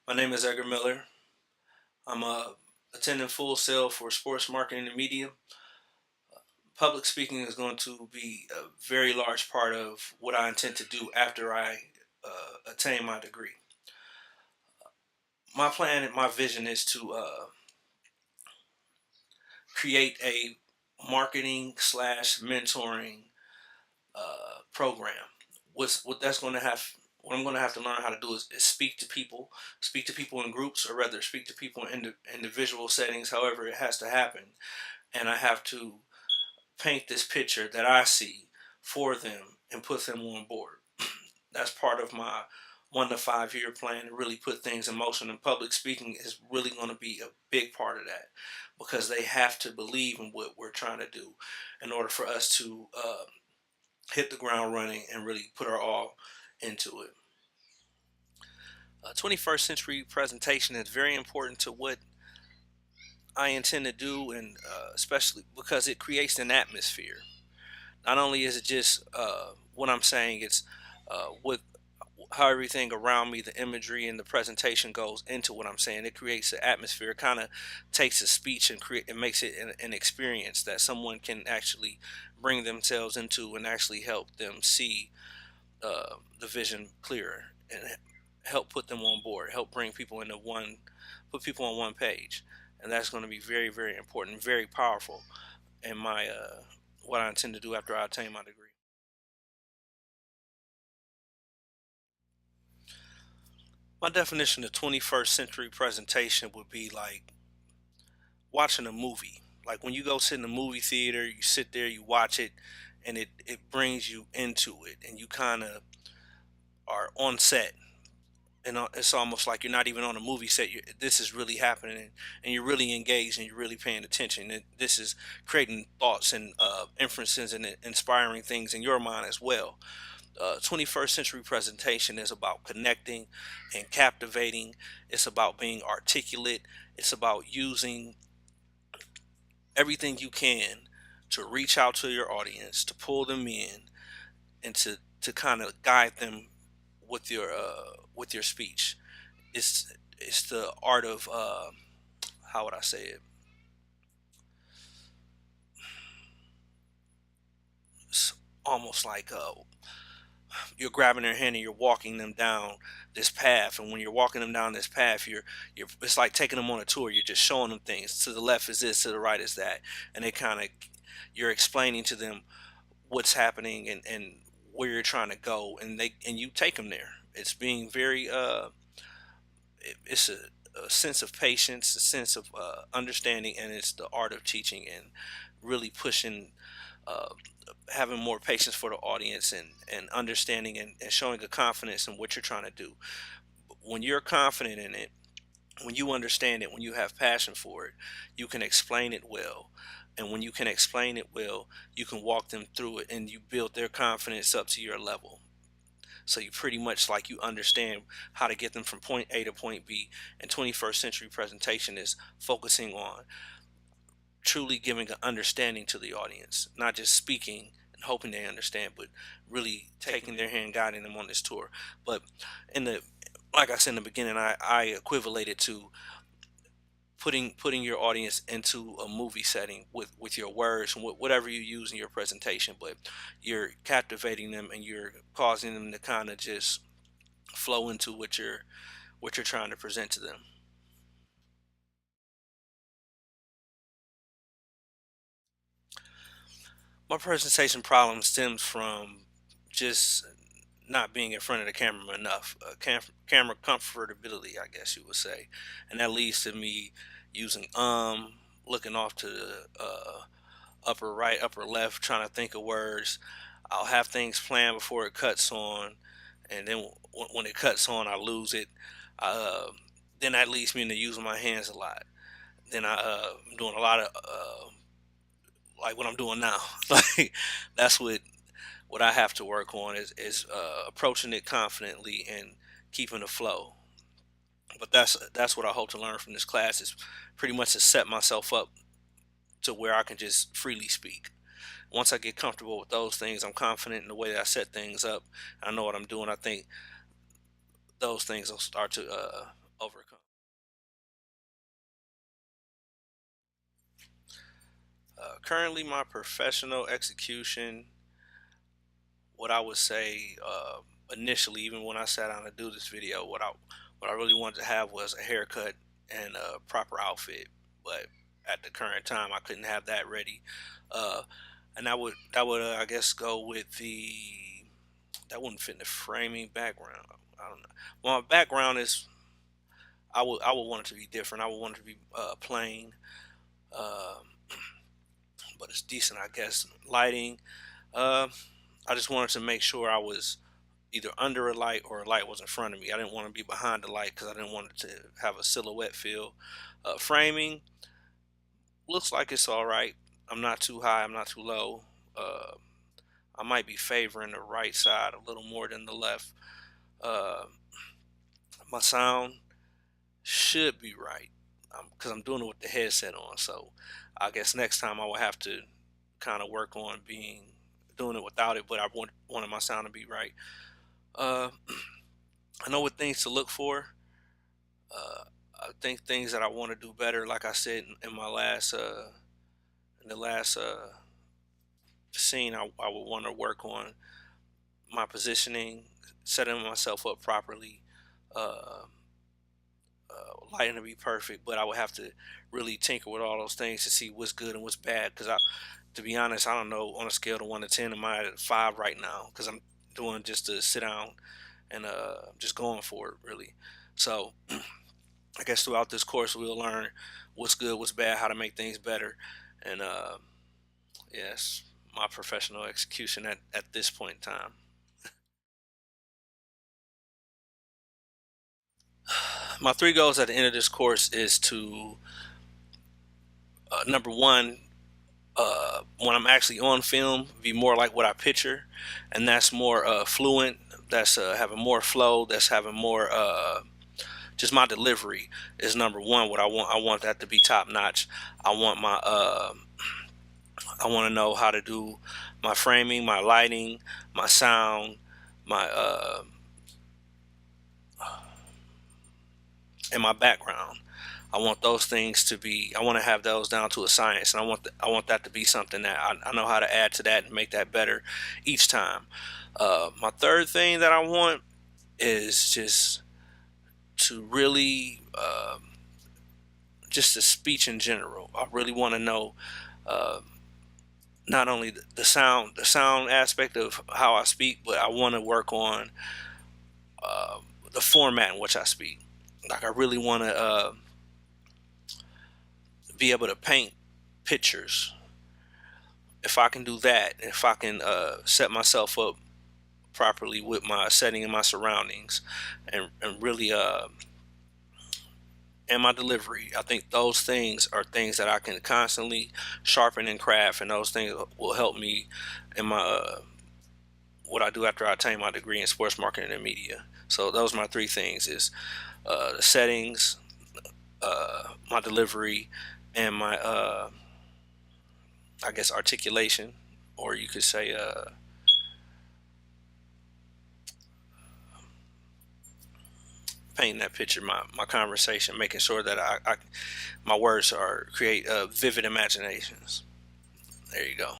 My name is Edgar Miller. I'm attending Full Sail for Sports Marketing and Media. Public speaking is going to be a very large part of what I intend to do after I attain my degree. My plan and my vision is to create a marketing slash mentoring program. What that's going to have what I'm going to have to learn how to do is speak to people in groups, or rather speak to people in individual settings. However, it has to happen, and I have to paint this picture that I see for them and put them on board. That's part of my 1 to 5 year plan to really put things in motion. And public speaking is really going to be a big part of that, because they have to believe in what we're trying to do in order for us to hit the ground running and really put our all into it. 21st century presentation is very important to what I intend to do, and especially because it creates an atmosphere. Not only is it just what I'm saying, it's what how everything around me, the imagery and the presentation goes into what I'm saying. It creates an atmosphere. It kind of takes a speech and create and makes it an experience that someone can actually bring themselves into and actually help them see the vision clearer, and help put them on board, help bring people into one, put people on one page. And that's going to be very, very important, very powerful in my what I intend to do after I attain my degree. My definition of 21st century presentation would be like watching a movie. Like when you go sit in a movie theater, you sit there, you watch it, and it brings you into it, and you kind of are on set. And it's almost like you're not even on a movie set. This is really happening, and you're really engaged, and you're really paying attention. And this is creating thoughts and inferences and inspiring things in your mind as well. 21st century presentation is about connecting and captivating. It's about being articulate. It's about using everything you can to reach out to your audience, to pull them in, and to kind of guide them with your speech. It's the art of how would I say it? It's almost like you're grabbing their hand and you're walking them down this path. And when you're walking them down this path, you're it's like taking them on a tour. You're just showing them things. To the left is this, to the right is that, and they kind of, you're explaining to them what's happening, and where you're trying to go, and you take them there. It's being very it's a sense of patience, a sense of understanding, and it's the art of teaching, and really pushing, uh, having more patience for the audience, and understanding, and showing a confidence in what you're trying to do. When you're confident in it, when you understand it, when you have passion for it, you can explain it well. And when you can explain it well, you can walk them through it, and you build their confidence up to your level. So you pretty much, like, you understand how to get them from point A to point B. And 21st century presentation is focusing on truly giving an understanding to the audience, not just speaking and hoping they understand, but really taking their hand, guiding them on this tour. But in the like I said in the beginning, I equivalated to putting your audience into a movie setting with your words and whatever you use in your presentation, but you're captivating them, and you're causing them to kind of just flow into what you're trying to present to them. My presentation problem stems from just not being in front of the camera enough. Camera comfortability, I guess you would say, and that leads to me using looking off to the upper right, upper left, trying to think of words. I'll have things planned before it cuts on, and then when it cuts on, I lose it. Uh, then that leads me into using my hands a lot. Then I'm doing a lot of like what I'm doing now. Like that's what I have to work on is approaching it confidently and keeping the flow. But that's what I hope to learn from this class, is pretty much to set myself up to where I can just freely speak. Once I get comfortable with those things, I'm confident in the way that I set things up. I know what I'm doing. I think those things will start to overcome. Currently, my professional execution, what I would say initially, even when I sat down to do this video, what I really wanted to have was a haircut and a proper outfit. But at the current time, I couldn't have that ready, uh, and that would I guess go with the that wouldn't fit in the framing background. I don't know. Well, my background is I would want it to be different. I would want it to be plain, uh, but it's decent, I guess. Lighting. Uh, I just wanted to make sure I was either under a light or a light was in front of me. I didn't want to be behind the light because I didn't want it to have a silhouette feel. Framing looks like it's all right. I'm not too high. I'm not too low. Uh, I might be favoring the right side a little more than the left. Uh, my sound should be right because I'm doing it with the headset on. So I guess next time I will have to kind of work on doing it without it. But I wanted my sound to be right. Uh, I know what things to look for. Uh, I think things that I want to do better, like I said in my last in the last scene, I would want to work on my positioning, setting myself up properly, uh, lighting to be perfect. But I would have to really tinker with all those things to see what's good and what's bad. Because to be honest, I don't know on a scale of 1 to 10, am I at 5 right now? Because I'm doing just to sit down and just going for it really. So I guess throughout this course we'll learn what's good, what's bad, how to make things better, and yes, my professional execution at this point in time. My three goals at the end of this course is to number one, when I'm actually on film, be more like what I picture, and that's more fluent. That's having more flow. That's having more. Just my delivery is number one. What I want that to be top notch. I want my. I want to know how to do my framing, my lighting, my sound, my and my background. I want those things to be. I want to have those down to a science, and I want that to be something that I know how to add to that and make that better each time. My third thing that I want is just to really just the speech in general. I really want to know uh, not only the sound aspect of how I speak, but I want to work on uh, the format in which I speak. Like I really want to be able to paint pictures. If I can do that, if I can set myself up properly with my setting and my surroundings, and really and my delivery, I think those things are things that I can constantly sharpen and craft, and those things will help me in my what I do after I attain my degree in sports marketing and media. So those are my three things: is the settings, my delivery, and my I guess articulation, or you could say painting that picture, my conversation, making sure that my words are create vivid imaginations. There you go.